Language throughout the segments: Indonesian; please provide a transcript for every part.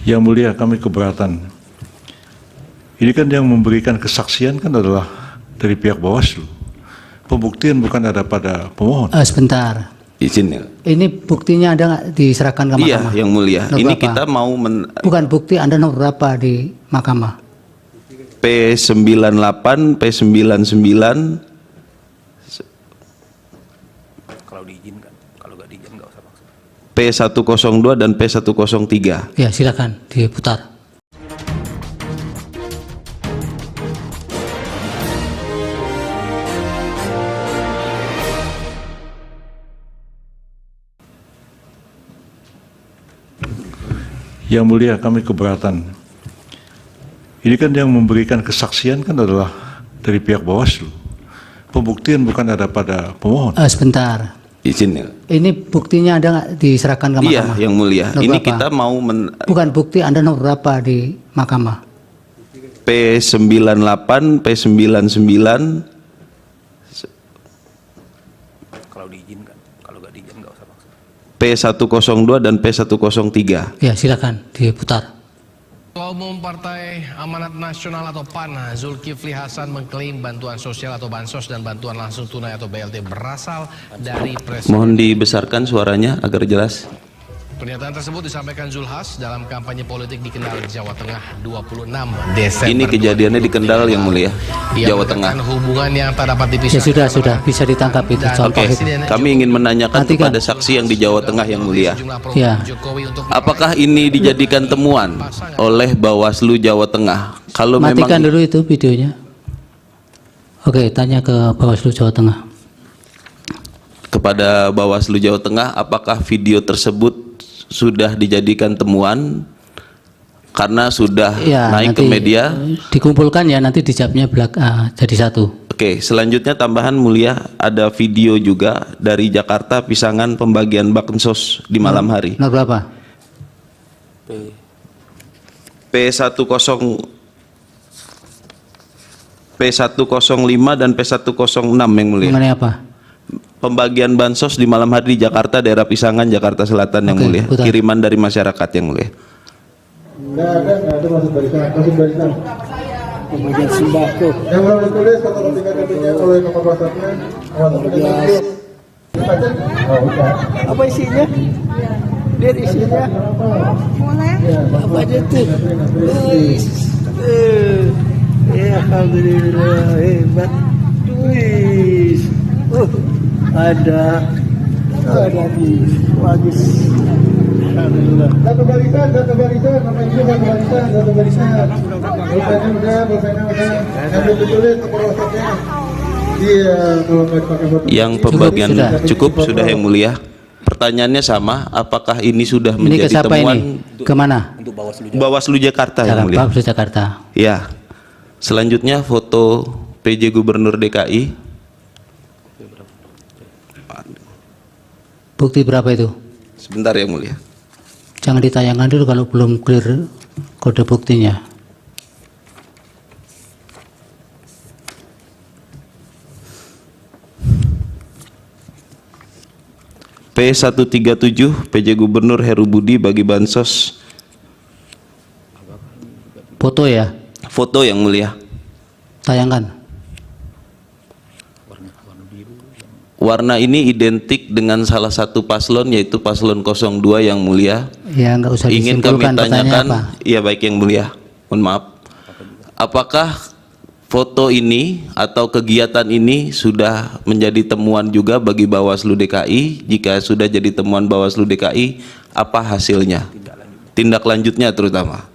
Yang mulia, kami keberatan. Ini kan yang memberikan kesaksian kan adalah dari pihak Bawaslu. Pembuktian bukan ada pada pemohon. Sebentar. Izin ya. Ini buktinya ada nggak diserahkan ke Iya, mahkamah? yang mulia. Nomor Ini berapa? kita mau Bukan bukti, Anda nomor berapa di mahkamah? P98, P99. Kalau diizinkan, kalau nggak diizinkan nggak usah paksa. P102 dan P103. Ya, silakan diputar. Yang mulia, kami keberatan. Ini kan yang memberikan kesaksian kan adalah dari pihak Bawaslu. Pembuktian bukan ada pada pemohon. Sebentar. Izin ya. Ini buktinya ada nggak diserahkan ke Iya, mahkamah? yang mulia. Nomor Ini berapa? kita mau Bukan bukti, Anda nomor berapa di mahkamah? P98, P99. Kalau diizinkan, kalau nggak diizinkan nggak usah paksa. P102 dan P103. Ya, silakan diputar. Ketua Umum Partai Amanat Nasional atau PAN, Zulkifli Hasan mengklaim bantuan sosial atau bansos dan bantuan langsung tunai atau BLT berasal dari Presiden. Mohon dibesarkan suaranya agar jelas. Pernyataan tersebut disampaikan Zulhas dalam kampanye politik di Kendal, Jawa Tengah 26 Desember. Ini kejadiannya di Kendal yang mulia, Ia Jawa Tengah. menekan hubungan yang tak dapat Ya dipisahkan. sudah bisa ditangkap itu Dan contoh Oke, itu. kami ingin menanyakan Matikan. kepada saksi yang di Jawa Tengah yang mulia. Sejumlah program Ya. Jokowi untuk Apakah ini dijadikan temuan oleh Bawaslu Jawa Tengah? Kalau Matikan memang dulu itu videonya. Oke, tanya ke Bawaslu Jawa Tengah. kepada Bawaslu Jawa Tengah, apakah video tersebut sudah dijadikan temuan karena sudah Ya, naik ke nanti media? dikumpulkan ya, nanti dijawabnya jadi satu. Oke, selanjutnya tambahan mulia, ada video juga dari Jakarta Pisangan pembagian bansos di malam hari. Nomor berapa? P105 dan P106 yang mulia. Mengenai apa? Pembagian bansos di malam hari di Jakarta, daerah Pisangan, Jakarta Selatan yang Oke, mulia. putar. Kiriman dari masyarakat yang mulia. Nggak ada masuk barisan. Pembagian sembako. Yang belum ditulis fotokopi KTP-nya oleh nomor WhatsApp-nya. Apa isinya? Lihat isinya. Apa aja tuh? Alhamdulillah, hebat. Wih. Ada nih, bagus. Alhamdulillah. Satu barisan, namanya juga satu barisan. Pulpennya udah. Yang belum ditulis nomor WhatsApp-nya. Iya, kalau nggak pakai foto. Yang pembagian sudah. cukup sudah yang mulia. Pertanyaannya sama, apakah ini sudah Ini ke menjadi siapa temuan ini? Kemana? Untuk Bawaslu Bawaslu Jakarta yang mulia? Bawaslu Jakarta. Ya. Selanjutnya foto PJ Gubernur DKI. Bukti berapa itu? Sebentar yang mulia. Jangan ditayangkan dulu kalau belum clear kode buktinya. P137 PJ Gubernur Heru Budi bagi bansos. Foto ya, Foto yang mulia. tayangkan. Warna ini identik dengan salah satu paslon, yaitu paslon 02 yang mulia. Ya, nggak usah Ingin kami disimpulkan pertanyaannya tanyakan, apa. ya baik yang mulia, mohon maaf. Apakah foto ini atau kegiatan ini sudah menjadi temuan juga bagi Bawaslu DKI? Jika sudah jadi temuan Bawaslu DKI, apa hasilnya? Tindak lanjutnya terutama.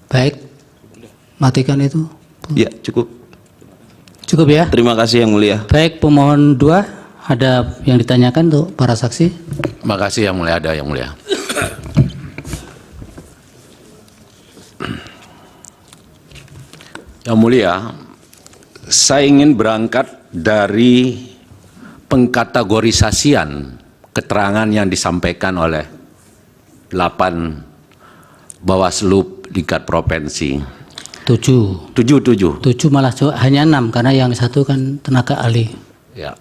Baik, matikan itu. Ya, cukup. Cukup ya. Terima kasih yang mulia. Baik, pemohon 2, ada yang ditanyakan untuk para saksi? Makasih yang mulia, ada yang mulia. Yang mulia, saya ingin berangkat dari pengkategorisasian keterangan yang disampaikan oleh 8 Bawaslu tingkat provinsi. 7. 7 Malah hanya 6 karena yang satu kan tenaga ahli. Ya.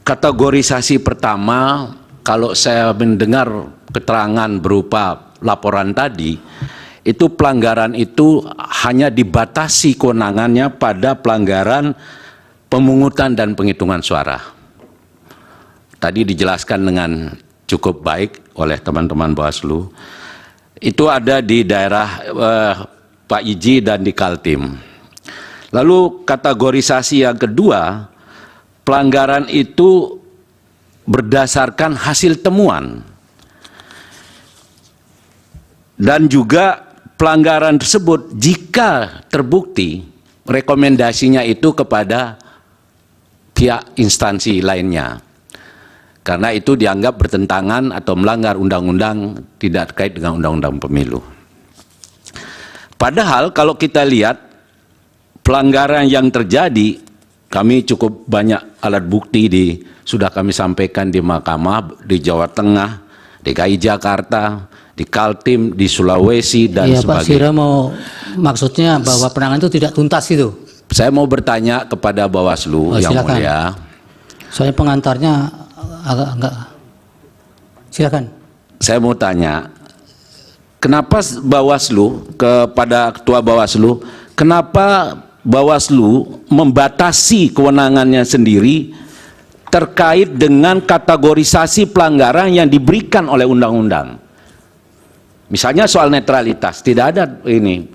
Kategorisasi pertama, kalau saya mendengar keterangan berupa laporan tadi, itu pelanggaran itu hanya dibatasi kewenangannya pada pelanggaran pemungutan dan penghitungan suara. Tadi dijelaskan dengan cukup baik oleh teman-teman Bawaslu. Itu ada di daerah Pak Iji dan di Kaltim. Lalu kategorisasi yang kedua, pelanggaran itu berdasarkan hasil temuan. Dan juga pelanggaran tersebut jika terbukti, rekomendasinya itu kepada pihak instansi lainnya. Karena itu dianggap bertentangan atau melanggar undang-undang tidak terkait dengan undang-undang pemilu. Padahal kalau kita lihat pelanggaran yang terjadi, kami cukup banyak alat bukti sudah kami sampaikan di Mahkamah, di Jawa Tengah, DKI Jakarta, di Kaltim, di Sulawesi, dan Iya, Pak sebagainya. Sira mau maksudnya bahwa penanganan itu tidak tuntas itu. Saya mau bertanya kepada Bawaslu yang silakan. mulia. Soalnya pengantarnya agak enggak. Silakan. Saya mau tanya, kenapa Bawaslu, kepada Ketua Bawaslu, kenapa Bawaslu membatasi kewenangannya sendiri terkait dengan kategorisasi pelanggaran yang diberikan oleh undang-undang? Misalnya soal netralitas, tidak ada ini.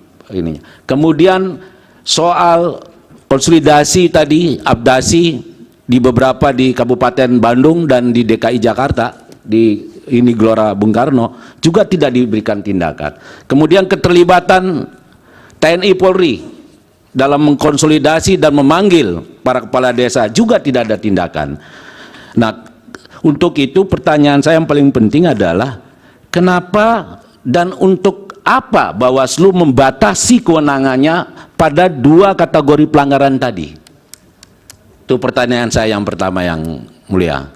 Kemudian soal konsolidasi tadi, abdasi di beberapa di Kabupaten Bandung dan di DKI Jakarta, di ini Gelora Bung Karno, juga tidak diberikan tindakan. Kemudian keterlibatan TNI Polri dalam mengkonsolidasi dan memanggil para kepala desa juga tidak ada tindakan. Nah, untuk itu pertanyaan saya yang paling penting adalah kenapa dan untuk apa Bawaslu membatasi kewenangannya pada dua kategori pelanggaran tadi? Itu pertanyaan saya yang pertama yang mulia.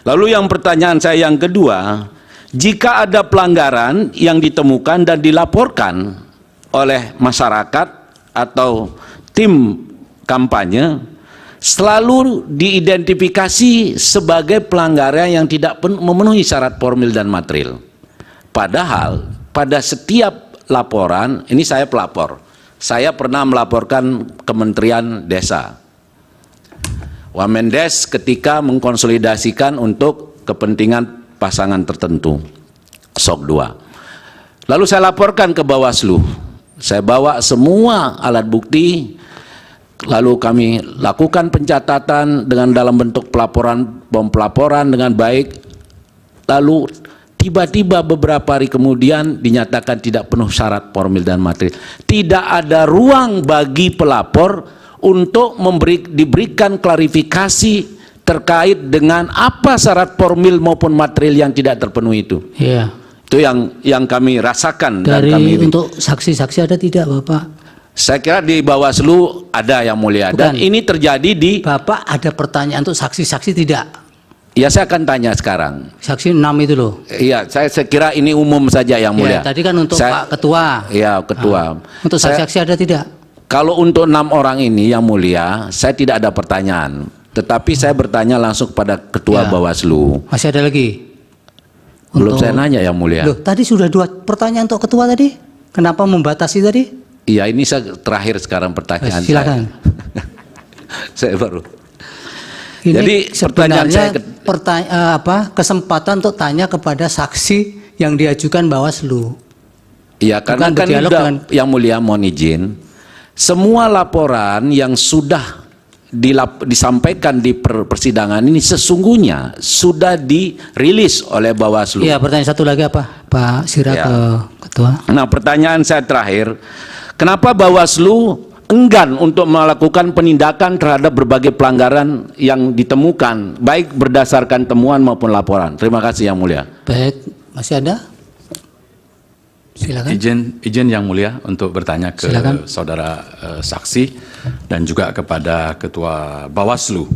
Lalu yang pertanyaan saya yang kedua, jika ada pelanggaran yang ditemukan dan dilaporkan oleh masyarakat atau tim kampanye, selalu diidentifikasi sebagai pelanggaran yang tidak memenuhi syarat formil dan material. Padahal pada setiap laporan, ini saya pelapor, saya pernah melaporkan Kementerian Desa. Wamendes ketika mengkonsolidasikan untuk kepentingan pasangan tertentu, SOK 2. Lalu saya laporkan ke Bawaslu, saya bawa semua alat bukti, lalu kami lakukan pencatatan dengan dalam bentuk pelaporan dengan baik, lalu tiba-tiba beberapa hari kemudian dinyatakan tidak penuh syarat formil dan material. Tidak ada ruang bagi pelapor untuk diberikan klarifikasi terkait dengan apa syarat formil maupun material yang tidak terpenuhi itu. Iya. Itu yang kami rasakan. Dari dan kami, untuk saksi-saksi ada tidak, Bapak? saya kira di Bawaslu ada yang mulia. Dan Bukan. ini terjadi di... Bapak ada pertanyaan untuk saksi-saksi tidak? Ya saya akan tanya sekarang. Saksi 6 itu loh. Iya, saya kira ini umum saja yang mulia. Ya, tadi kan untuk Pak Ketua. Iya, Ketua. Untuk saksi-saksi ada tidak? Kalau untuk 6 orang ini yang mulia, saya tidak ada pertanyaan. Tetapi saya bertanya langsung kepada Ketua Ya. Bawaslu. Masih ada lagi? Belum saya nanya yang mulia. Loh, tadi sudah 2 pertanyaan untuk Ketua tadi. Kenapa membatasi tadi? Iya, ini saya terakhir sekarang pertanyaan Silakan. saya baru. Ini Jadi, pertanyaan sebenarnya saya kesempatan untuk tanya kepada saksi yang diajukan Bawaslu. Iya, karena Bukan kan berdialog udah, dengan- yang mulia mohon izin, semua laporan yang sudah disampaikan di persidangan ini sesungguhnya sudah dirilis oleh Bawaslu. Iya, pertanyaan satu lagi apa, Pak Sira Ya. ke Ketua? Nah, pertanyaan saya terakhir, kenapa Bawaslu enggan untuk melakukan penindakan terhadap berbagai pelanggaran yang ditemukan, baik berdasarkan temuan maupun laporan? Terima kasih yang mulia. Baik, masih ada? Silakan. Izin yang mulia untuk bertanya ke Silakan. saudara saksi dan juga kepada Ketua Bawaslu.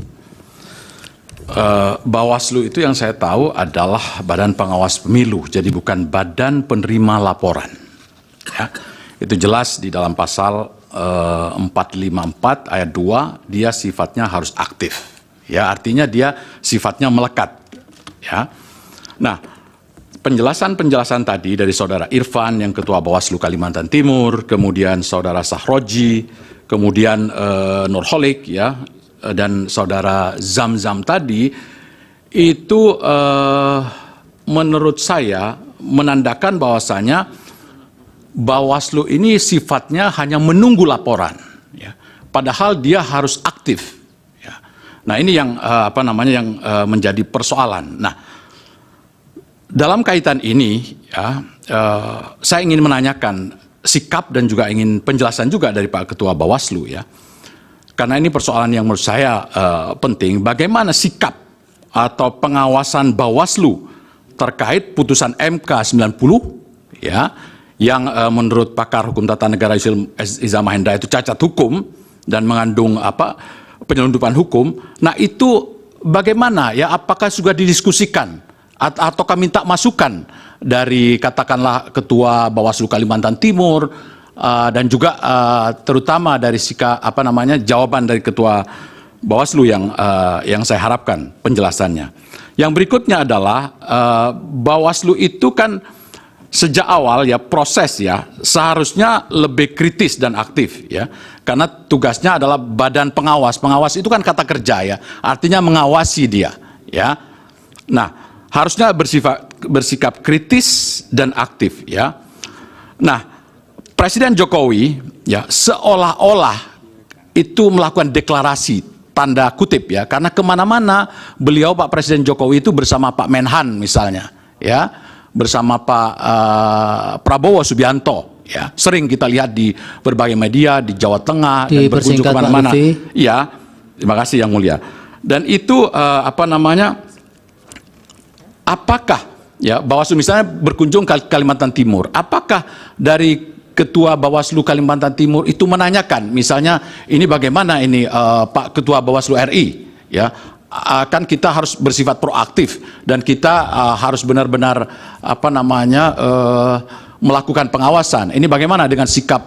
Bawaslu itu yang saya tahu adalah Badan Pengawas Pemilu, jadi bukan Badan Penerima Laporan. Ya, itu jelas di dalam pasal 454 ayat 2, dia sifatnya harus aktif. Ya, artinya dia sifatnya melekat. Ya. Nah, penjelasan-penjelasan tadi dari saudara Irfan yang Ketua Bawaslu Kalimantan Timur, kemudian saudara Sahroji, kemudian Nurholik ya, dan saudara Zamzam tadi itu menurut saya menandakan bahwasanya Bawaslu ini sifatnya hanya menunggu laporan, ya. Padahal dia harus aktif. Ya. Nah ini yang menjadi persoalan. Nah dalam kaitan ini, ya, saya ingin menanyakan sikap dan juga ingin penjelasan juga dari Pak Ketua Bawaslu, ya. Karena ini persoalan yang menurut saya penting. Bagaimana sikap atau pengawasan Bawaslu terkait putusan MK 90, ya, yang menurut pakar hukum tata negara Iza Mahendra itu cacat hukum dan mengandung penyelundupan hukum. Nah itu bagaimana ya, apakah sudah didiskusikan ataukah minta masukan dari katakanlah Ketua Bawaslu Kalimantan Timur dan juga terutama dari jawaban dari Ketua Bawaslu yang saya harapkan penjelasannya. Yang berikutnya adalah Bawaslu itu kan sejak awal ya proses ya seharusnya lebih kritis dan aktif ya, karena tugasnya adalah badan pengawas. Pengawas itu kan kata kerja ya, artinya mengawasi dia ya. Nah harusnya bersikap kritis dan aktif ya. Nah Presiden Jokowi ya seolah-olah itu melakukan deklarasi tanda kutip ya, karena kemana-mana beliau Pak Presiden Jokowi itu bersama Pak Menhan misalnya ya, bersama Pak Prabowo Subianto ya, sering kita lihat di berbagai media di Jawa Tengah dan berkunjung kemana-mana. Ya, terima kasih Yang Mulia. Dan itu apakah ya Bawaslu misalnya berkunjung ke Kalimantan Timur, apakah dari Ketua Bawaslu Kalimantan Timur itu menanyakan misalnya ini bagaimana ini Pak Ketua Bawaslu RI ya, kan kita harus bersifat proaktif dan kita harus benar-benar melakukan pengawasan. Ini bagaimana dengan sikap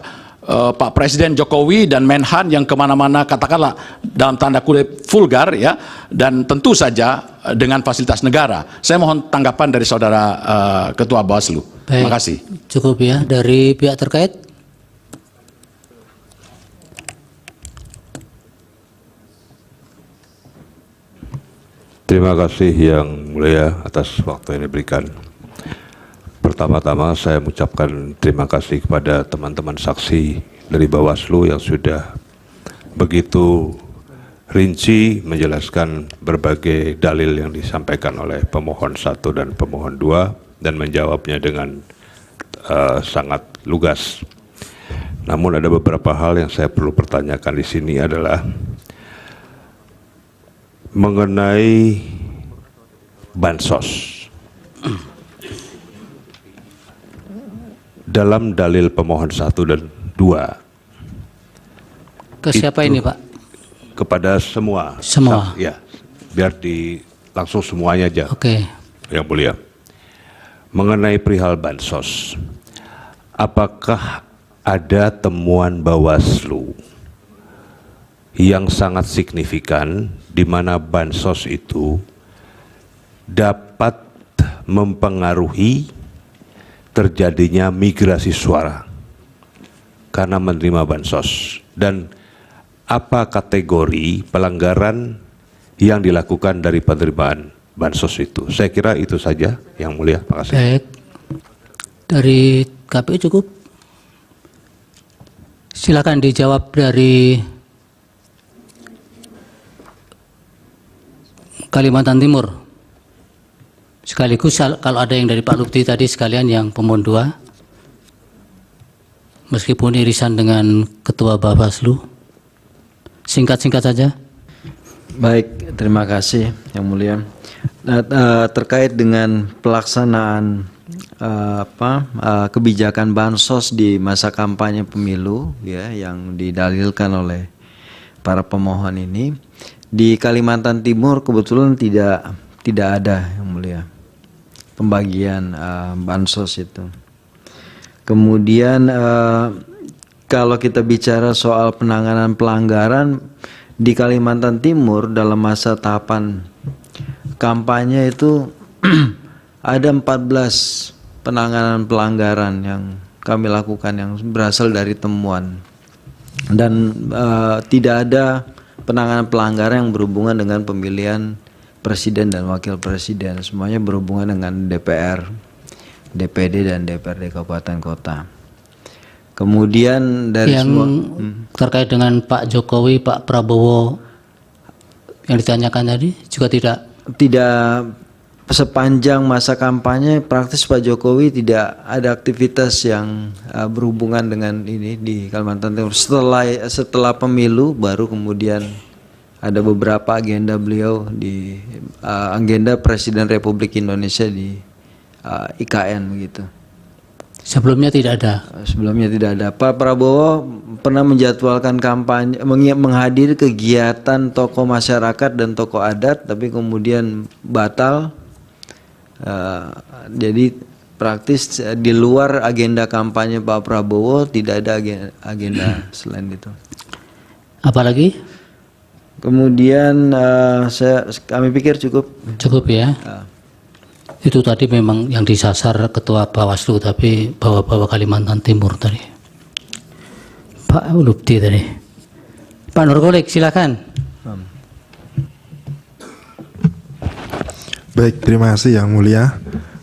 Pak Presiden Jokowi dan Menhan yang kemana-mana katakanlah dalam tanda kutip vulgar ya, dan tentu saja dengan fasilitas negara. Saya mohon tanggapan dari saudara Ketua Bawaslu. Baik, terima kasih. cukup ya dari pihak terkait. Terima kasih Yang Mulia atas waktu yang diberikan. Pertama-tama saya mengucapkan terima kasih kepada teman-teman saksi dari Bawaslu yang sudah begitu rinci menjelaskan berbagai dalil yang disampaikan oleh pemohon 1 dan pemohon 2 dan menjawabnya dengan sangat lugas. Namun ada beberapa hal yang saya perlu pertanyakan di sini adalah mengenai bansos. Dalam dalil pemohon 1 dan 2. Ke siapa ini Pak? Kepada semua. Semua. Ya, biar langsung semuanya aja. Oke. Yang Mulia. Mengenai perihal bansos, apakah ada temuan Bawaslu yang sangat signifikan di mana bansos itu dapat mempengaruhi terjadinya migrasi suara karena menerima bansos, dan apa kategori pelanggaran yang dilakukan dari penerimaan bansos itu? Saya kira itu saja Yang Mulia. Terima kasih. Baik. Dari KPU cukup. Silakan dijawab dari Kalimantan Timur. Sekaligus kalau ada yang dari Pak Lutfi tadi sekalian yang pemohon 2. Meskipun irisan dengan Ketua Bawaslu. Singkat-singkat saja. Baik, terima kasih Yang Mulia. Terkait dengan pelaksanaan kebijakan bansos di masa kampanye pemilu ya, yang didalilkan oleh para pemohon ini, di Kalimantan Timur kebetulan tidak ada Yang Mulia pembagian bansos itu. Kemudian kalau kita bicara soal penanganan pelanggaran di Kalimantan Timur dalam masa tahapan kampanye itu ada 14 penanganan pelanggaran yang kami lakukan yang berasal dari temuan, dan tidak ada penanganan pelanggaran yang berhubungan dengan pemilihan presiden dan wakil presiden. Semuanya berhubungan dengan DPR, DPD dan DPRD kabupaten kota. Kemudian dari yang semua terkait dengan Pak Jokowi, Pak Prabowo yang ditanyakan tadi juga tidak sepanjang masa kampanye praktis Pak Jokowi tidak ada aktivitas yang berhubungan dengan ini di Kalimantan Timur. Setelah pemilu baru kemudian ada beberapa agenda beliau di agenda Presiden Republik Indonesia di IKN begitu. sebelumnya tidak ada. Sebelumnya tidak ada. Pak Prabowo pernah menjadwalkan kampanye, menghadiri kegiatan tokoh masyarakat dan tokoh adat, tapi kemudian batal. Jadi praktis di luar agenda kampanye Pak Prabowo tidak ada agenda selain itu. Apalagi? Kemudian kami pikir cukup. Cukup ya. Itu tadi memang yang disasar Ketua Bawaslu, tapi bawa-bawa Kalimantan Timur tadi. Pak Lupti tadi. Pak Nurgolik, silakan. Baik, terima kasih Yang Mulia.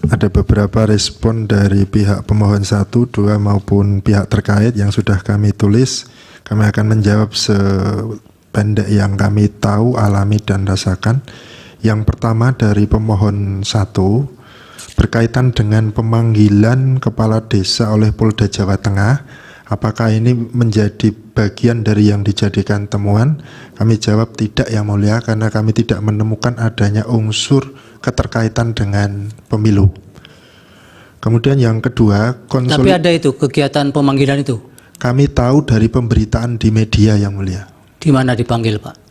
Ada beberapa respon dari pihak pemohon 1, 2 maupun pihak terkait yang sudah kami tulis. Kami akan menjawab sependek yang kami tahu, alami dan rasakan. Yang pertama dari pemohon 1 berkaitan dengan pemanggilan kepala desa oleh Polda Jawa Tengah. Apakah ini menjadi bagian dari yang dijadikan temuan? Kami jawab tidak Yang Mulia, karena kami tidak menemukan adanya unsur keterkaitan dengan pemilu. Kemudian yang kedua, Tapi ada itu kegiatan pemanggilan itu? Kami tahu dari pemberitaan di media Yang Mulia. Di mana dipanggil Pak?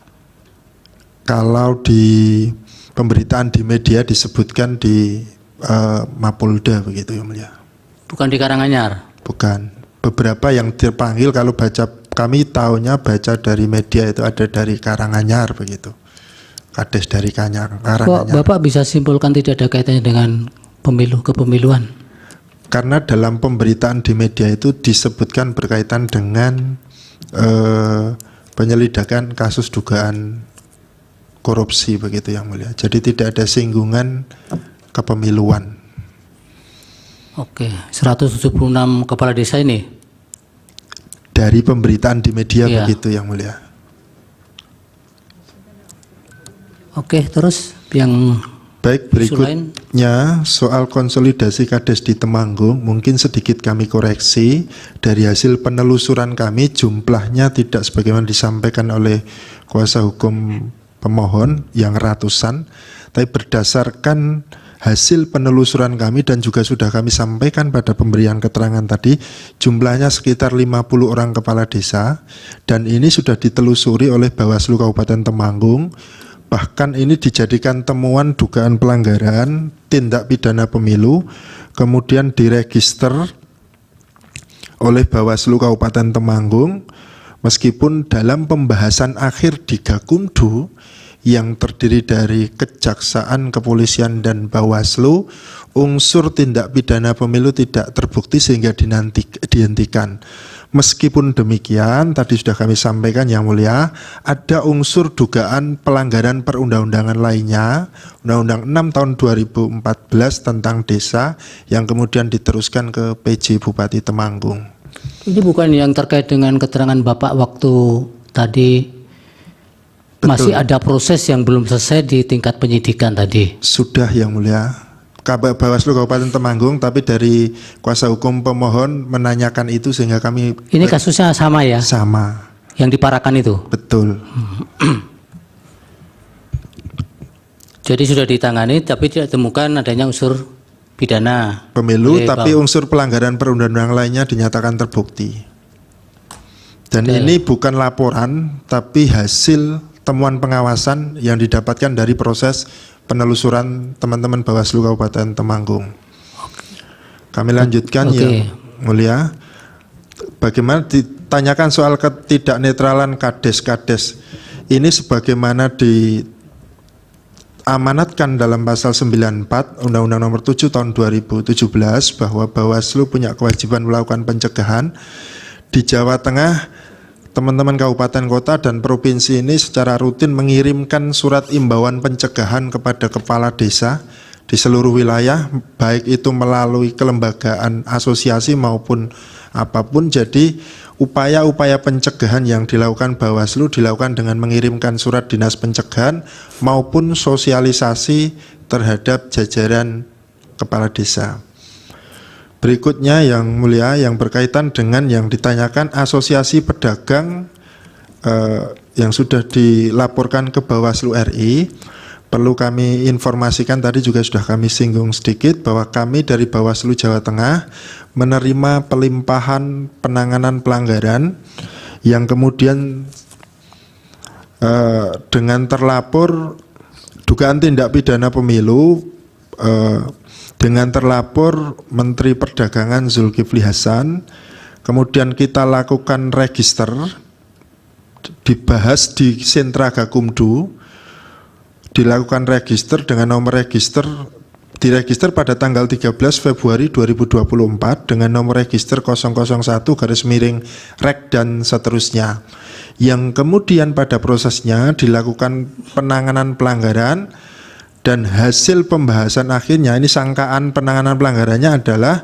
Kalau di pemberitaan di media disebutkan di Mapolda begitu Yang Mulia. Bukan di Karanganyar? Bukan. Beberapa yang terpanggil kalau kami tahunya baca dari media itu ada dari Karanganyar begitu. Kades dari Karanganyar. Kok Bapak bisa simpulkan tidak ada kaitannya dengan kepemiluan? Karena dalam pemberitaan di media itu disebutkan berkaitan dengan penyelidikan kasus dugaan korupsi begitu Yang Mulia. Jadi tidak ada singgungan kepemiluan. Oke, 176 kepala desa ini? Dari pemberitaan di media Iya. begitu Yang Mulia. Oke, terus yang Baik, berikutnya soal konsolidasi Kades di Temanggung, mungkin sedikit kami koreksi. Dari hasil penelusuran kami jumlahnya tidak sebagaimana disampaikan oleh kuasa hukum pemohon yang ratusan, tapi berdasarkan hasil penelusuran kami dan juga sudah kami sampaikan pada pemberian keterangan tadi, jumlahnya sekitar 50 orang kepala desa, dan ini sudah ditelusuri oleh Bawaslu Kabupaten Temanggung. Bahkan ini dijadikan temuan dugaan pelanggaran tindak pidana pemilu, kemudian diregister oleh Bawaslu Kabupaten Temanggung, meskipun dalam pembahasan akhir di Gakumdu yang terdiri dari Kejaksaan, Kepolisian, dan Bawaslu, unsur tindak pidana pemilu tidak terbukti sehingga dihentikan. Meskipun demikian, tadi sudah kami sampaikan Yang Mulia, ada unsur dugaan pelanggaran perundang-undangan lainnya, Undang-Undang 6 tahun 2014 tentang desa, yang kemudian diteruskan ke PJ Bupati Temanggung. ini bukan yang terkait dengan keterangan Bapak waktu tadi? Betul. Masih ada proses yang belum selesai di tingkat penyidikan tadi? Sudah Yang Mulia. Bawaslu Kabupaten Temanggung, tapi dari kuasa hukum pemohon menanyakan itu sehingga kami... Ini kasusnya sama ya? Sama. Yang diparakan itu? Betul. Jadi sudah ditangani tapi tidak temukan adanya unsur pidana pemilu, tapi unsur pelanggaran perundang-undangan lainnya dinyatakan terbukti. Dan ini bukan laporan, tapi hasil temuan pengawasan yang didapatkan dari proses penelusuran teman-teman Bawaslu Kabupaten Temanggung. Kami lanjutkan Yang Mulia. Bagaimana ditanyakan soal ketidaknetralan Kades. Ini sebagaimana amanatkan dalam pasal 94 Undang-Undang Nomor 7 Tahun 2017 bahwa Bawaslu punya kewajiban melakukan pencegahan. Di Jawa Tengah, teman-teman kabupaten kota dan provinsi ini secara rutin mengirimkan surat imbauan pencegahan kepada kepala desa di seluruh wilayah, baik itu melalui kelembagaan asosiasi maupun apapun. Jadi upaya-upaya pencegahan yang dilakukan Bawaslu dilakukan dengan mengirimkan surat dinas pencegahan maupun sosialisasi terhadap jajaran kepala desa. Berikutnya yang mulia, yang berkaitan dengan yang ditanyakan asosiasi pedagang yang sudah dilaporkan ke Bawaslu RI. Perlu kami informasikan, tadi juga sudah kami singgung sedikit, bahwa kami dari Bawaslu Jawa Tengah menerima pelimpahan penanganan pelanggaran yang kemudian dengan terlapor dugaan tindak pidana pemilu dengan terlapor Menteri Perdagangan Zulkifli Hasan. Kemudian kita lakukan register, dibahas di Sentra Gakumdu, dilakukan register dengan nomor register, diregister pada tanggal 13 Februari 2024 dengan nomor register 001/rek dan seterusnya, yang kemudian pada prosesnya dilakukan penanganan pelanggaran. Dan hasil pembahasan akhirnya, ini sangkaan penanganan pelanggarannya adalah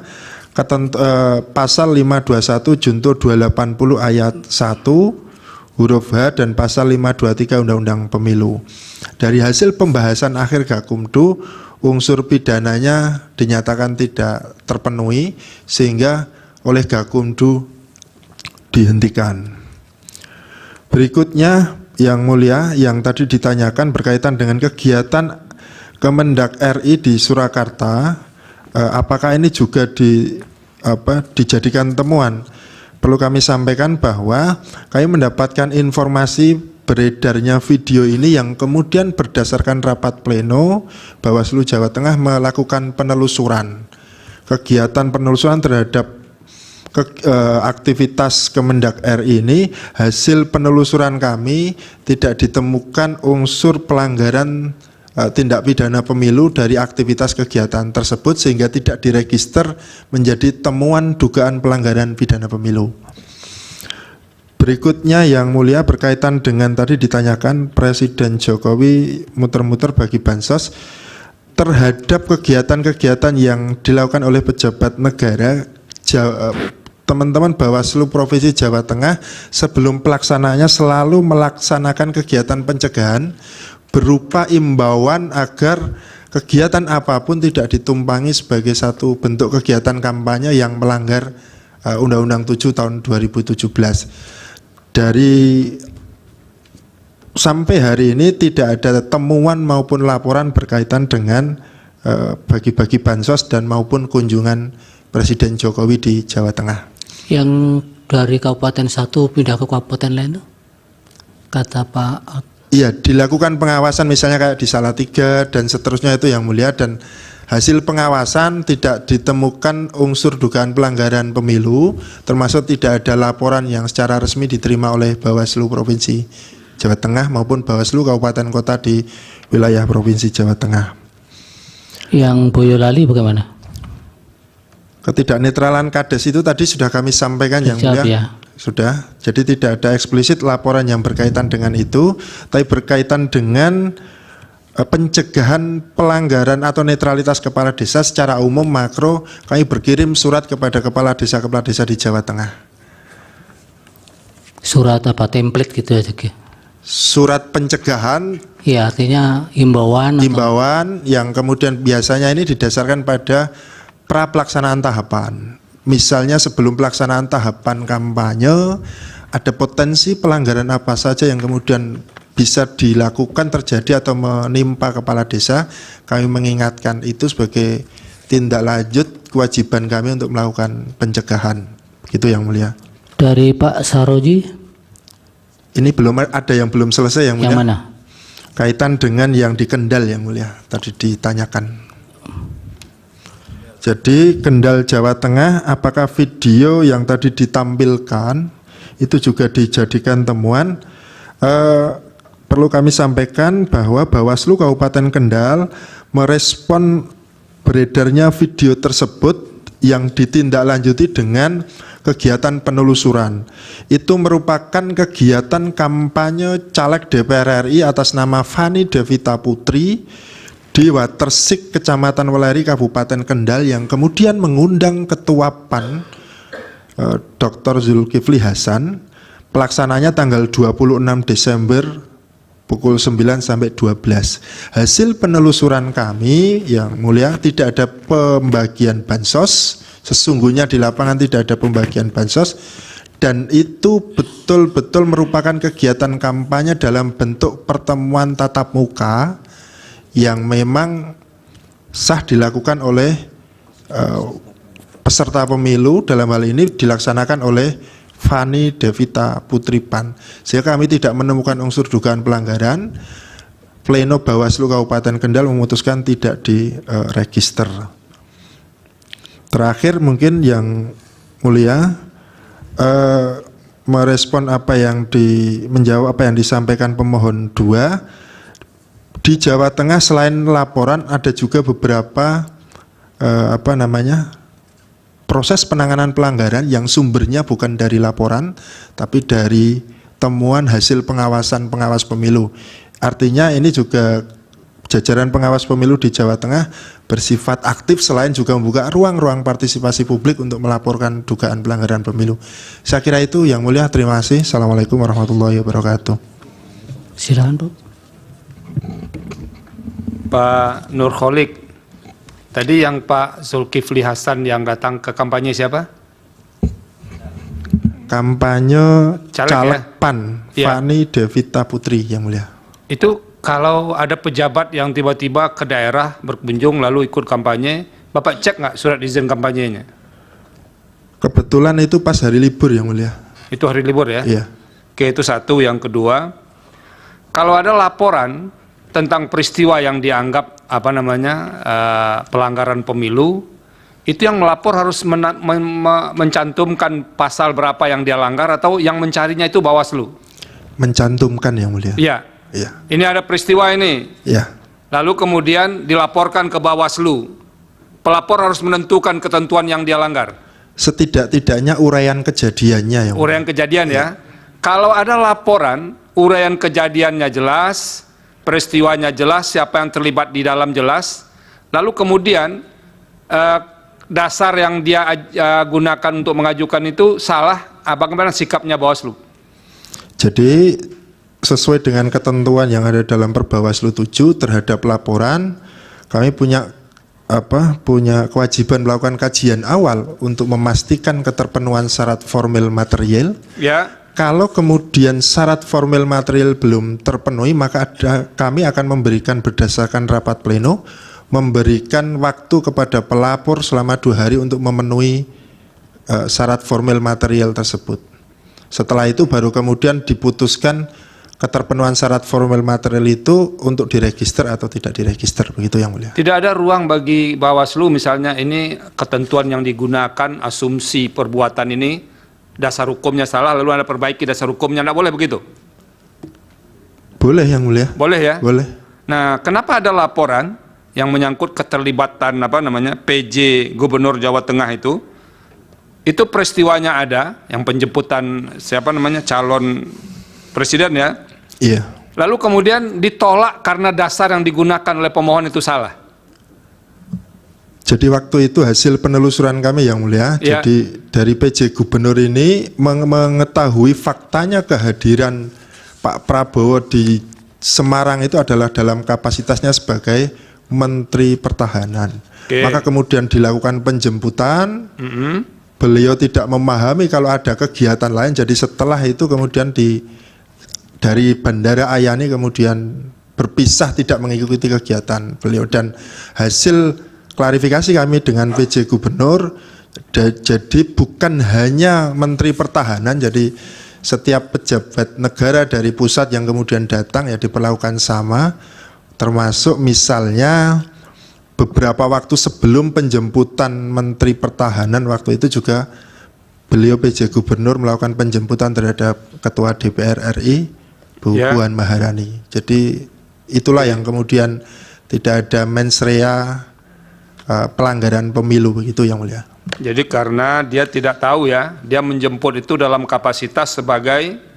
pasal 521 junto 280 ayat 1 huruf H dan pasal 523 Undang-Undang Pemilu. Dari hasil pembahasan akhir Gakumdu, unsur pidananya dinyatakan tidak terpenuhi sehingga oleh Gakumdu dihentikan. Berikutnya yang mulia, yang tadi ditanyakan berkaitan dengan kegiatan Kemendak RI di Surakarta, apakah ini juga dijadikan temuan? Perlu kami sampaikan bahwa kami mendapatkan informasi beredarnya video ini yang kemudian berdasarkan rapat pleno Bawaslu Jawa Tengah melakukan penelusuran. Kegiatan penelusuran terhadap aktivitas Kemendak RI ini, hasil penelusuran kami tidak ditemukan unsur pelanggaran tindak pidana pemilu dari aktivitas kegiatan tersebut sehingga tidak diregister menjadi temuan dugaan pelanggaran pidana pemilu. Berikutnya yang mulia berkaitan dengan tadi ditanyakan Presiden Jokowi muter-muter bagi bansos terhadap kegiatan-kegiatan yang dilakukan oleh pejabat negara. Teman-teman Bawaslu Provinsi Jawa Tengah sebelum pelaksanaannya selalu melaksanakan kegiatan pencegahan berupa imbauan agar kegiatan apapun tidak ditumpangi sebagai satu bentuk kegiatan kampanye yang melanggar Undang-Undang 7 tahun 2017. Dari sampai hari ini tidak ada temuan maupun laporan berkaitan dengan bagi-bagi bansos dan maupun kunjungan Presiden Jokowi di Jawa Tengah. Yang dari kabupaten satu pindah ke kabupaten lain itu? Kata Pak. Iya, dilakukan pengawasan misalnya kayak di Salatiga dan seterusnya itu yang mulia, dan hasil pengawasan tidak ditemukan unsur dugaan pelanggaran pemilu, termasuk tidak ada laporan yang secara resmi diterima oleh Bawaslu Provinsi Jawa Tengah maupun Bawaslu Kabupaten Kota di wilayah Provinsi Jawa Tengah. Yang Boyolali bagaimana? Ketidaknetralan Kades itu tadi sudah kami sampaikan yang mulia. Ya. Sudah, jadi tidak ada eksplisit laporan yang berkaitan dengan itu, tapi berkaitan dengan pencegahan pelanggaran atau netralitas kepala desa secara umum makro, kami berkirim surat kepada kepala desa di Jawa Tengah. Surat apa, template gitu ya? Surat pencegahan. Ya, artinya himbauan. Himbauan yang kemudian biasanya ini didasarkan pada pra pelaksanaan tahapan. Misalnya sebelum pelaksanaan tahapan kampanye, ada potensi pelanggaran apa saja yang kemudian bisa dilakukan, terjadi atau menimpa kepala desa, kami mengingatkan itu sebagai tindak lanjut kewajiban kami untuk melakukan pencegahan. Itu yang mulia. Dari Pak Saroji? Ini belum ada yang belum selesai yang mulia. Yang mana? Kaitan dengan yang di Kendal yang mulia, tadi ditanyakan. Jadi Kendal Jawa Tengah, apakah video yang tadi ditampilkan itu juga dijadikan temuan? perlu kami sampaikan bahwa Bawaslu Kabupaten Kendal merespon beredarnya video tersebut yang ditindaklanjuti dengan kegiatan penelusuran. Itu merupakan kegiatan kampanye caleg DPR RI atas nama Fani Devita Putri di Watersik, Kecamatan Weleri, Kabupaten Kendal, yang kemudian mengundang Ketua PAN Dr. Zulkifli Hasan. Pelaksananya tanggal 26 Desember pukul 9 sampai 12. Hasil penelusuran kami yang mulia, tidak ada pembagian bansos. Sesungguhnya di lapangan tidak ada pembagian bansos, dan itu betul-betul merupakan kegiatan kampanye dalam bentuk pertemuan tatap muka yang memang sah dilakukan oleh peserta pemilu. Dalam hal ini dilaksanakan oleh Fani Devita Putri PAN, sehingga kami tidak menemukan unsur dugaan pelanggaran. Pleno Bawaslu Kabupaten Kendal memutuskan tidak diregister. Terakhir mungkin yang mulia, merespon menjawab apa yang disampaikan pemohon 2. Di Jawa Tengah selain laporan ada juga beberapa proses penanganan pelanggaran yang sumbernya bukan dari laporan tapi dari temuan hasil pengawasan pengawas pemilu. Artinya ini juga jajaran pengawas pemilu di Jawa Tengah bersifat aktif selain juga membuka ruang-ruang partisipasi publik untuk melaporkan dugaan pelanggaran pemilu. Saya kira itu yang mulia. Terima kasih. Assalamualaikum warahmatullahi wabarakatuh. Silakan, Bu. Pak Nurholik, tadi yang Pak Zulkifli Hasan yang datang ke kampanye siapa? Kampanye caleg ya? PAN, Ya. Fani Devita Putri yang mulia. Itu kalau ada pejabat yang tiba-tiba ke daerah berkunjung lalu ikut kampanye, Bapak cek nggak surat izin kampanyenya? Kebetulan itu pas hari libur yang mulia. Itu hari libur ya? Iya. Oke, itu satu. Yang kedua, kalau ada laporan tentang peristiwa yang dianggap pelanggaran pemilu, itu yang melapor harus mencantumkan pasal berapa yang dia langgar, atau yang mencarinya itu Bawaslu? Mencantumkan yang mulia. Iya. Iya. Ini ada peristiwa ini. Iya. Lalu kemudian dilaporkan ke Bawaslu. Pelapor harus menentukan ketentuan yang dia langgar. Setidak-tidaknya uraian kejadiannya yang mulia. Uraian kejadian ya. Kalau ada laporan, uraian kejadiannya jelas, peristiwanya jelas, siapa yang terlibat di dalam jelas, lalu kemudian dasar yang dia gunakan untuk mengajukan itu salah, bagaimana sikapnya Bawaslu? Jadi sesuai dengan ketentuan yang ada dalam Perbawaslu 7 terhadap laporan, kami punya kewajiban melakukan kajian awal untuk memastikan keterpenuhan syarat formil material. Ya. Kalau kemudian syarat formil material belum terpenuhi, maka kami akan memberikan berdasarkan rapat pleno, memberikan waktu kepada pelapor selama 2 hari untuk memenuhi syarat formil material tersebut. Setelah itu baru kemudian diputuskan keterpenuhan syarat formil material itu untuk diregister atau tidak diregister, begitu yang mulia. Tidak ada ruang bagi Bawaslu, misalnya ini ketentuan yang digunakan, asumsi perbuatan ini, dasar hukumnya salah, lalu Anda perbaiki dasar hukumnya, tidak boleh begitu? Boleh yang mulia. Boleh ya? Boleh. Nah, kenapa ada laporan yang menyangkut keterlibatan PJ Gubernur Jawa Tengah itu peristiwanya ada, yang penjemputan calon presiden ya? Iya. Lalu kemudian ditolak karena dasar yang digunakan oleh pemohon itu salah. Jadi waktu itu hasil penelusuran kami yang mulia, Ya. jadi dari PJ Gubernur ini mengetahui faktanya kehadiran Pak Prabowo di Semarang itu adalah dalam kapasitasnya sebagai Menteri Pertahanan. Oke. Maka kemudian dilakukan penjemputan, beliau tidak memahami kalau ada kegiatan lain, jadi setelah itu kemudian dari Bandara Ayani kemudian berpisah tidak mengikuti kegiatan beliau, dan hasil klarifikasi kami dengan PJ Gubernur, jadi bukan hanya Menteri Pertahanan, jadi setiap pejabat negara dari pusat yang kemudian datang ya diperlakukan sama, termasuk misalnya beberapa waktu sebelum penjemputan Menteri Pertahanan, waktu itu juga beliau PJ Gubernur melakukan penjemputan terhadap Ketua DPR RI Bu Ya. Puan Maharani. Jadi itulah yang kemudian tidak ada mens rea pelanggaran pemilu begitu yang mulia. Jadi karena dia tidak tahu ya, dia menjemput itu dalam kapasitas sebagai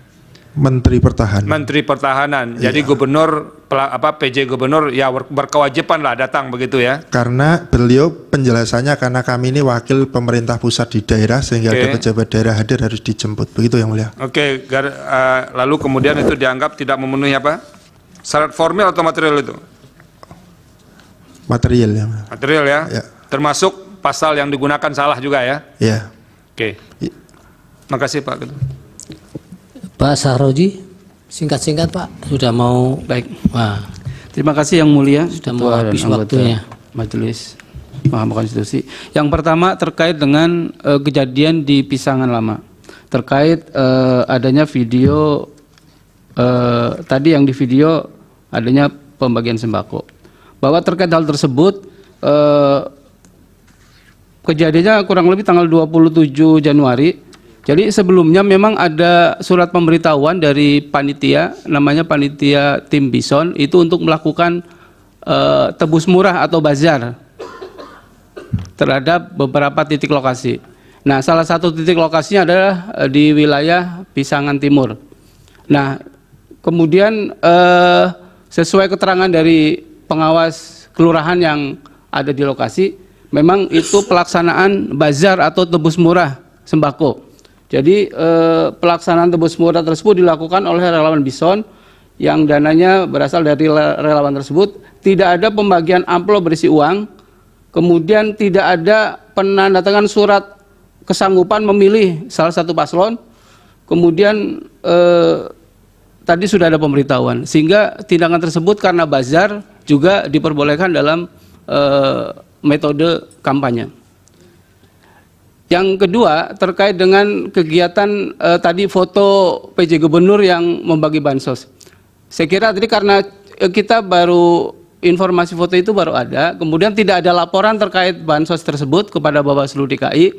Menteri Pertahanan. Menteri Pertahanan. Jadi gubernur PJ gubernur ya berkewajiban lah datang begitu ya. Karena beliau penjelasannya karena kami ini wakil pemerintah pusat di daerah sehingga ada pejabat daerah hadir harus dijemput. Begitu yang mulia. Oke, lalu kemudian itu dianggap tidak memenuhi apa? Syarat formil atau material itu? Material ya. Material ya. Ya. Termasuk pasal yang digunakan salah juga ya. Ya. Oke. Makasih Pak Ketua. Pak Sahroji, singkat-singkat Pak, sudah mau Baik. Wah, Terima kasih Yang Mulia, sudah mau Ketua dan habis anggota waktunya. Majelis Mahkamah Konstitusi. Yang pertama terkait dengan kejadian di Pisangan Lama, terkait adanya video tadi yang di video adanya pembagian sembako. Bahwa terkait hal tersebut kejadiannya kurang lebih tanggal 27 Januari. Jadi sebelumnya memang ada surat pemberitahuan dari panitia, namanya panitia Tim Bison, itu untuk melakukan tebus murah atau bazar terhadap beberapa titik lokasi. Nah, salah satu titik lokasinya adalah di wilayah Pisangan Timur. Nah, kemudian sesuai keterangan dari pengawas kelurahan yang ada di lokasi, memang itu pelaksanaan bazar atau tebus murah sembako. Jadi pelaksanaan tebus murah tersebut dilakukan oleh relawan Bison yang dananya berasal dari relawan tersebut. Tidak ada pembagian amplop berisi uang, kemudian tidak ada penandatangan surat kesanggupan memilih salah satu paslon, kemudian tadi sudah ada pemberitahuan, sehingga tindakan tersebut karena bazar juga diperbolehkan dalam metode kampanye. Yang kedua terkait dengan kegiatan tadi foto PJ Gubernur yang membagi bansos. Saya kira tadi karena kita baru informasi foto itu baru ada, kemudian tidak ada laporan terkait bansos tersebut kepada Bawaslu DKI.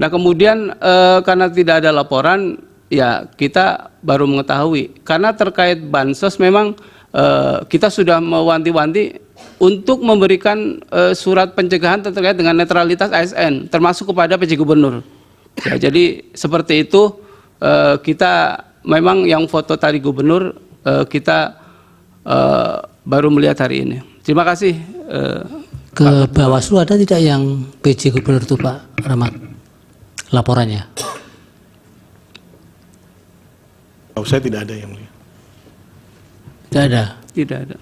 Nah kemudian karena tidak ada laporan, ya kita baru mengetahui. Karena terkait bansos memang kita sudah mewanti-wanti untuk memberikan surat pencegahan terkait dengan netralitas ASN, termasuk kepada PJ Gubernur. Ya, jadi seperti itu kita memang yang foto tadi Gubernur kita baru melihat hari ini. Terima kasih. Ke Bawaslu ada tidak yang PJ Gubernur itu Pak Rahmat laporannya? Oh, saya tidak ada yang mulia. Tidak ada. Tidak ada.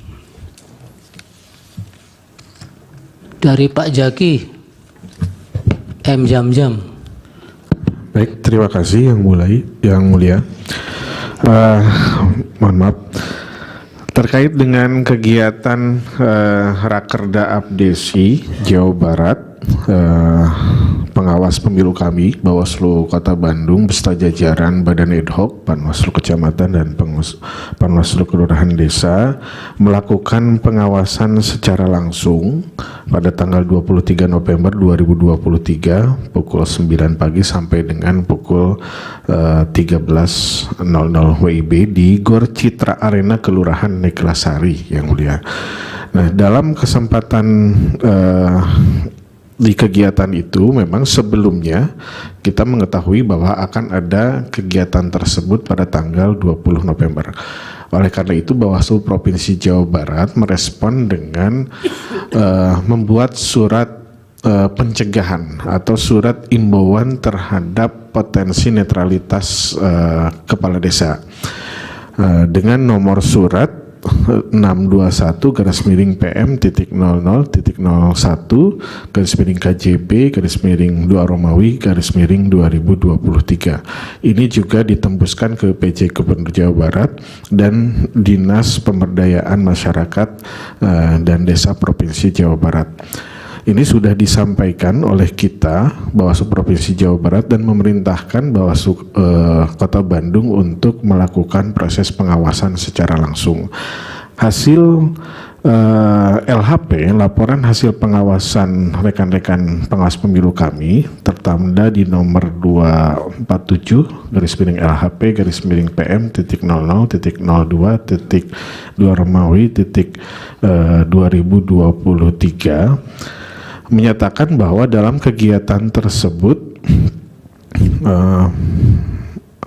Dari Pak Jaki, M. Jam-Jam. Baik, terima kasih yang mulia. Mohon maaf. Terkait dengan kegiatan Rakerda Abdesi Jawa Barat, pengawas pemilu kami, Bawaslu Kota Bandung beserta jajaran Badan Ad Hoc, Panwaslu Kecamatan dan Panwaslu Kelurahan Desa melakukan pengawasan secara langsung pada tanggal 23 November 2023 pukul 9 pagi sampai dengan pukul 13.00 WIB di Gor Citra Arena Kelurahan Neklasari yang mulia. Nah, dalam kesempatan di kegiatan itu memang sebelumnya kita mengetahui bahwa akan ada kegiatan tersebut pada tanggal 20 November. Oleh karena itu Bawaslu Provinsi Jawa Barat merespon dengan membuat surat pencegahan atau surat imbauan terhadap potensi netralitas kepala desa dengan nomor surat 621-00-00-KJB-2 Ini juga ditembuskan ke PJ Gubernur Jawa Barat dan Dinas Pemberdayaan Masyarakat dan Desa Provinsi Jawa Barat. Ini sudah disampaikan oleh kita Bawaslu Provinsi Jawa Barat dan memerintahkan Bawaslu Kota Bandung untuk melakukan proses pengawasan secara langsung. Hasil LHP, laporan hasil pengawasan rekan-rekan pengawas pemilu kami, tertanda di nomor 247 /LHP /PM titik 00 titik 02 titik 2 Romawi titik 2023 menyatakan bahwa dalam kegiatan tersebut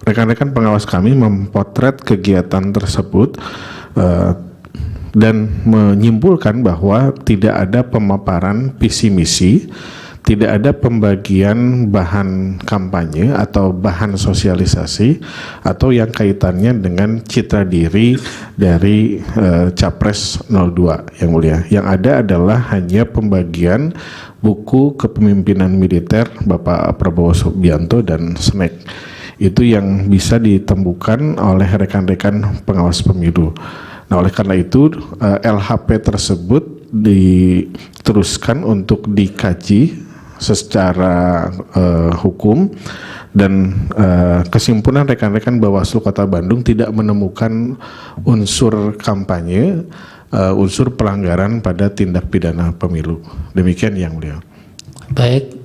rekan-rekan pengawas kami memotret kegiatan tersebut dan menyimpulkan bahwa tidak ada pemaparan visi misi, tidak ada pembagian bahan kampanye atau bahan sosialisasi atau yang kaitannya dengan citra diri dari Capres 02 yang mulia. Yang ada adalah hanya pembagian buku kepemimpinan militer Bapak Prabowo Subianto dan snack. Itu yang bisa ditemukan oleh rekan-rekan pengawas pemilu. Nah, oleh karena itu LHP tersebut diteruskan untuk dikaji secara hukum dan kesimpulan rekan-rekan Bawaslu Kota Bandung tidak menemukan unsur kampanye, unsur pelanggaran pada tindak pidana pemilu. Demikian yang mulia. Baik.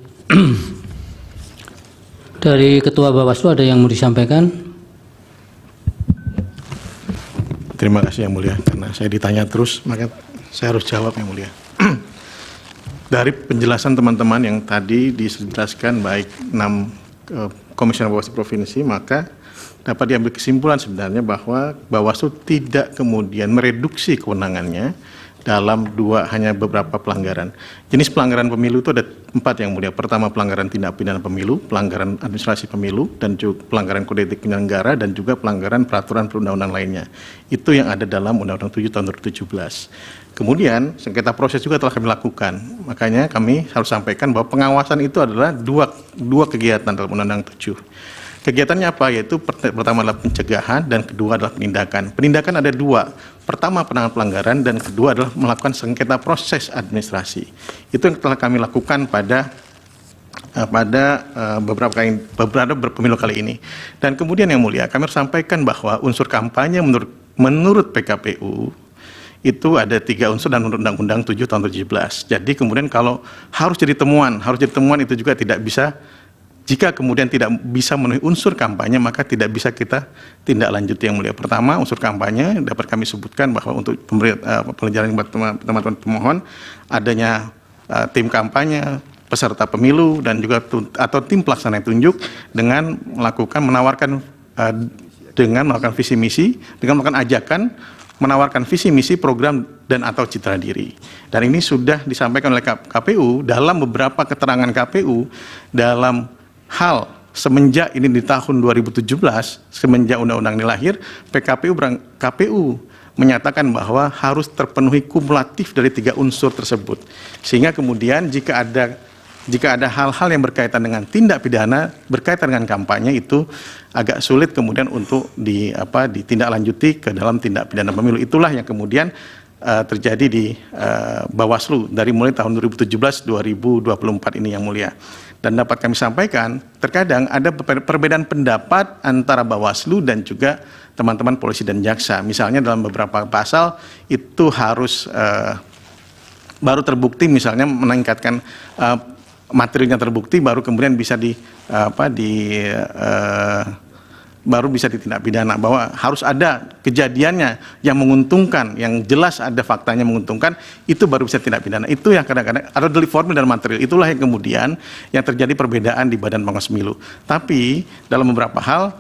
Dari Ketua Bawaslu ada yang mau disampaikan? Terima kasih Yang Mulia, karena saya ditanya terus, maka saya harus jawab Yang Mulia. Dari penjelasan teman-teman yang tadi dijelaskan baik 6 komisioner Bawaslu Provinsi, maka dapat diambil kesimpulan sebenarnya bahwa Bawaslu tidak kemudian mereduksi kewenangannya dalam hanya beberapa pelanggaran. Jenis pelanggaran pemilu itu ada 4 Yang Mulia. Pertama, pelanggaran tindak pidana pemilu, pelanggaran administrasi pemilu, dan juga pelanggaran kode etik penyelenggara, dan juga pelanggaran peraturan perundang-undangan lainnya. Itu yang ada dalam Undang-Undang 7 tahun 2017. Kemudian, sengketa proses juga telah kami lakukan. Makanya kami harus sampaikan bahwa pengawasan itu adalah dua kegiatan dalam Undang-Undang 7. Kegiatannya apa? Yaitu pertama adalah pencegahan dan kedua adalah penindakan. Penindakan ada 2. Pertama penanganan pelanggaran dan kedua adalah melakukan sengketa proses administrasi. Itu yang telah kami lakukan pada beberapa pemilu kali ini. Dan kemudian Yang Mulia, kami harus sampaikan bahwa unsur kampanye menurut PKPU itu ada 3 unsur dan Undang-Undang 7 tahun 2017. Jadi kemudian kalau harus jadi temuan itu juga tidak bisa. Jika kemudian tidak bisa memenuhi unsur kampanye, maka tidak bisa kita tindak lanjuti Yang Mulia. Pertama, unsur kampanye dapat kami sebutkan bahwa untuk pelajaran teman-teman pemohon, adanya tim kampanye, peserta pemilu, dan juga atau tim pelaksana yang tunjuk dengan menawarkan visi misi, dengan melakukan ajakan, menawarkan visi misi, program, dan atau citra diri. Dan ini sudah disampaikan oleh KPU dalam beberapa keterangan KPU dalam hal semenjak ini di tahun 2017, semenjak undang-undang ini lahir, KPU menyatakan bahwa harus terpenuhi kumulatif dari 3 unsur tersebut. Sehingga kemudian jika ada hal-hal yang berkaitan dengan tindak pidana, berkaitan dengan kampanye, itu agak sulit kemudian untuk ditindaklanjuti ke dalam tindak pidana pemilu. Itulah yang kemudian terjadi di Bawaslu dari mulai tahun 2017-2024 ini Yang Mulia. Dan dapat kami sampaikan, terkadang ada perbedaan pendapat antara Bawaslu dan juga teman-teman polisi dan jaksa. Misalnya dalam beberapa pasal itu harus baru terbukti, misalnya meningkatkan materinya terbukti, baru kemudian bisa baru bisa ditindak pidana, bahwa harus ada kejadiannya yang menguntungkan, yang jelas ada faktanya menguntungkan, itu baru bisa tindak pidana. Itu yang kadang-kadang ada delik formil dan material. Itulah yang kemudian yang terjadi perbedaan di Badan Pengawas Pemilu. Tapi dalam beberapa hal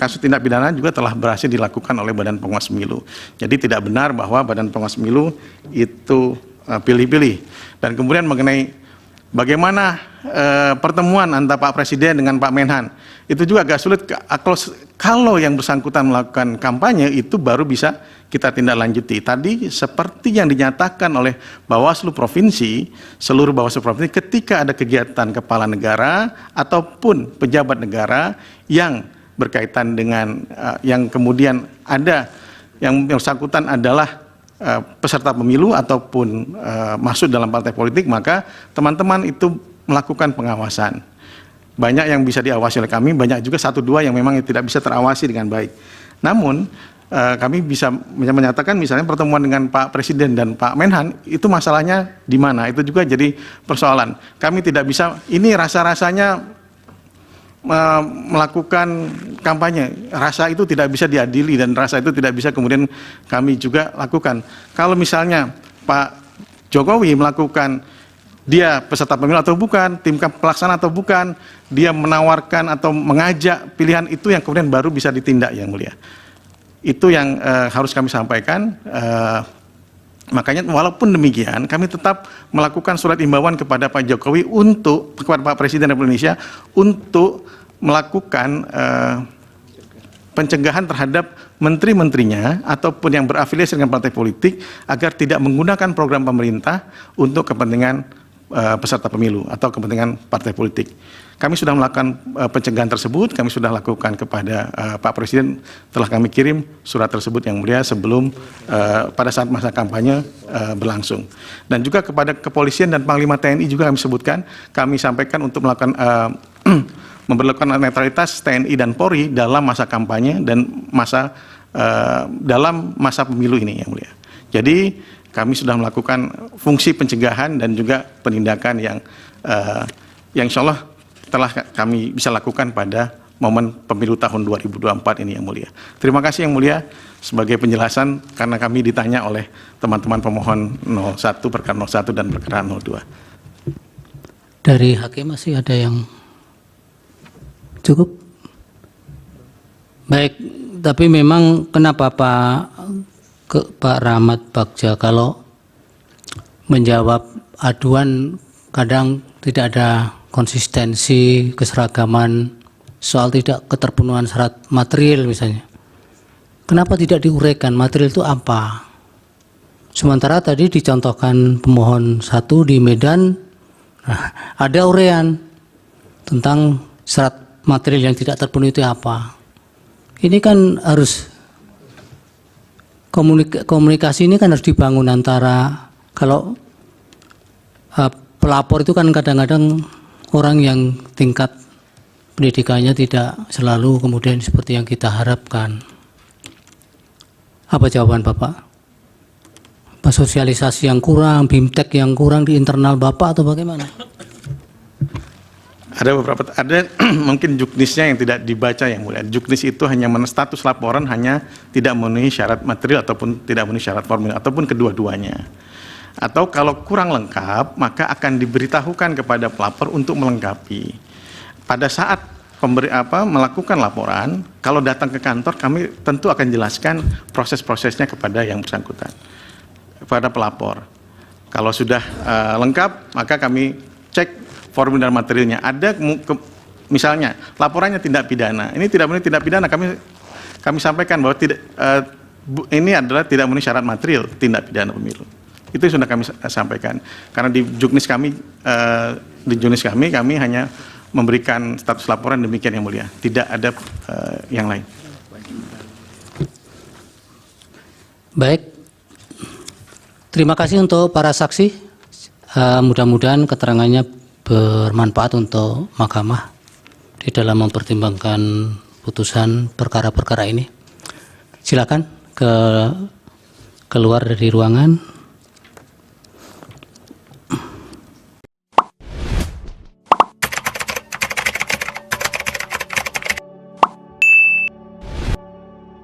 kasus tindak pidana juga telah berhasil dilakukan oleh Badan Pengawas Pemilu. Jadi tidak benar bahwa Badan Pengawas Pemilu itu pilih-pilih. Dan kemudian mengenai bagaimana pertemuan antara Pak Presiden dengan Pak Menhan, itu juga agak sulit. Kalau yang bersangkutan melakukan kampanye, itu baru bisa kita tindak lanjuti. Tadi seperti yang dinyatakan oleh Bawaslu Provinsi, seluruh Bawaslu Provinsi, ketika ada kegiatan kepala negara ataupun pejabat negara yang berkaitan dengan yang kemudian ada yang bersangkutan adalah peserta pemilu ataupun masuk dalam partai politik, maka teman-teman itu melakukan pengawasan. Banyak yang bisa diawasi oleh kami, banyak juga 1-2 yang memang tidak bisa terawasi dengan baik. Namun kami bisa menyatakan misalnya pertemuan dengan Pak Presiden dan Pak Menhan itu masalahnya di mana, itu juga jadi persoalan. Kami tidak bisa, ini rasa-rasanya melakukan kampanye, rasa itu tidak bisa diadili dan rasa itu tidak bisa kemudian kami juga lakukan. Kalau misalnya Pak Jokowi melakukan, dia peserta pemilu atau bukan, tim pelaksana atau bukan, dia menawarkan atau mengajak pilihan, itu yang kemudian baru bisa ditindak, Yang Mulia. Itu yang harus kami sampaikan. Makanya walaupun demikian, kami tetap melakukan surat imbauan kepada Pak Jokowi kepada Pak Presiden Republik Indonesia untuk melakukan pencegahan terhadap menteri-menterinya ataupun yang berafiliasi dengan partai politik agar tidak menggunakan program pemerintah untuk kepentingan peserta pemilu atau kepentingan partai politik. Kami sudah melakukan pencegahan tersebut, kami sudah lakukan kepada Pak Presiden, telah kami kirim surat tersebut, Yang Mulia, sebelum pada saat masa kampanye berlangsung. Dan juga kepada kepolisian dan Panglima TNI juga kami sebutkan, kami sampaikan untuk melakukan memperlakukan netralitas TNI dan Polri dalam masa kampanye dan dalam masa pemilu ini, Yang Mulia. Jadi kami sudah melakukan fungsi pencegahan dan juga penindakan yang insya Allah telah kami bisa lakukan pada momen pemilu tahun 2024 ini, Yang Mulia. Terima kasih, Yang Mulia, sebagai penjelasan karena kami ditanya oleh teman-teman pemohon 01, perkara 01 dan perkara 02. Dari hakim masih ada yang cukup? Baik, tapi memang kenapa Pak Rahmat Bagja kalau menjawab aduan kadang tidak ada konsistensi, keseragaman, soal tidak keterpenuhan syarat material misalnya. Kenapa tidak diuraikan material itu apa? Sementara tadi dicontohkan pemohon 1 di Medan, ada uraian tentang syarat material yang tidak terpenuhi itu apa. Ini kan harus komunikasi ini kan harus dibangun antara, kalau pelapor itu kan kadang-kadang orang yang tingkat pendidikannya tidak selalu kemudian seperti yang kita harapkan. Apa jawaban Bapak? Apa sosialisasi yang kurang, BIMTEK yang kurang di internal Bapak atau bagaimana? Ada beberapa, mungkin juknisnya yang tidak dibaca, Yang Mulia. Juknis itu hanya status laporan hanya tidak memenuhi syarat material ataupun tidak memenuhi syarat formil ataupun kedua-duanya. Atau kalau kurang lengkap, maka akan diberitahukan kepada pelapor untuk melengkapi. Pada saat melakukan laporan, kalau datang ke kantor, kami tentu akan jelaskan proses-prosesnya kepada yang bersangkutan, kepada pelapor. Kalau sudah lengkap, maka kami cek formil dan materialnya. Ada misalnya laporannya tindak pidana, ini tidak memenuhi tindak pidana, kami sampaikan bahwa ini adalah tidak memenuhi syarat material tindak pidana pemilu. Itu sudah kami sampaikan. Karena di juknis kami hanya memberikan status laporan demikian, Yang Mulia. Tidak ada yang lain. Baik. Terima kasih untuk para saksi. Mudah-mudahan keterangannya bermanfaat untuk mahkamah di dalam mempertimbangkan putusan perkara-perkara ini. Silakan keluar dari ruangan.